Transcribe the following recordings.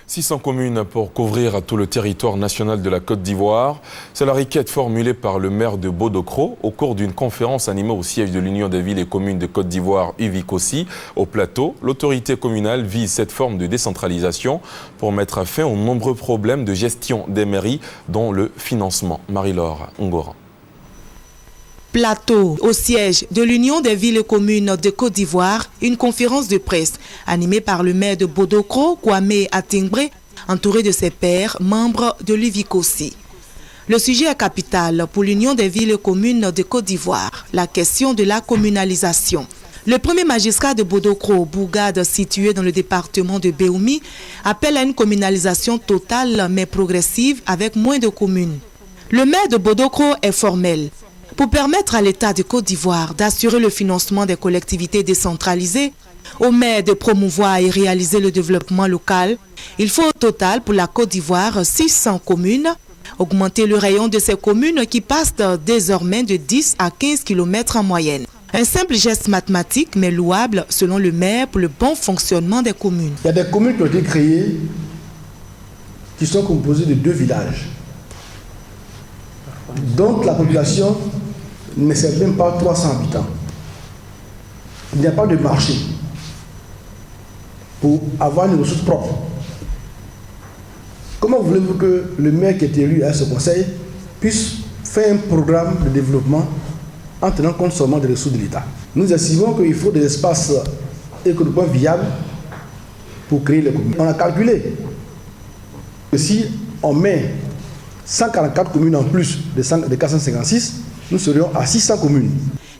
600 communes pour couvrir tout le territoire national de la Côte d'Ivoire. C'est la requête formulée par le maire de Bodokro au cours d'une conférence animée au siège de l'Union des villes et communes de Côte d'Ivoire, UVICOSI, au plateau. L'autorité communale vise cette forme de décentralisation pour mettre fin aux nombreux problèmes de gestion des mairies, dont le financement. Marie-Laure Ngora. Plateau, au siège de l'Union des villes et communes de Côte d'Ivoire, une conférence de presse animée par le maire de Bodokro, Kwame Atingbré, entouré de ses pairs, membres de l'UVICOSI. Le sujet est capital pour l'Union des villes et communes de Côte d'Ivoire, la question de la communalisation. Le premier magistrat de Bodokro, Bougade, situé dans le département de Béoumi, appelle à une communalisation totale mais progressive avec moins de communes. Le maire de Bodokro est formel. Pour permettre à l'État de Côte d'Ivoire d'assurer le financement des collectivités décentralisées, aux maires de promouvoir et réaliser le développement local, il faut au total pour la Côte d'Ivoire 600 communes, augmenter le rayon de ces communes qui passent désormais de 10 à 15 km en moyenne. Un simple geste mathématique mais louable selon le maire pour le bon fonctionnement des communes. Il y a des communes qui ont été créées qui sont composées de 2 villages. Donc la population ne sert même pas 300 habitants. Il n'y a pas de marché pour avoir une ressource propre. Comment voulez-vous que le maire qui est élu à ce conseil puisse faire un programme de développement en tenant compte seulement des ressources de l'État? Nous estimons qu'il faut des espaces économiquement viables pour créer les communes. On a calculé que si on met 144 communes en plus de 456, nous serions à 600 communes.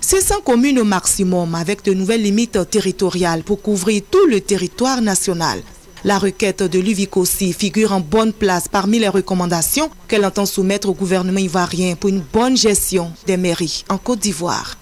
600 communes au maximum avec de nouvelles limites territoriales pour couvrir tout le territoire national. La requête de l'UVICOSI figure en bonne place parmi les recommandations qu'elle entend soumettre au gouvernement ivoirien pour une bonne gestion des mairies en Côte d'Ivoire.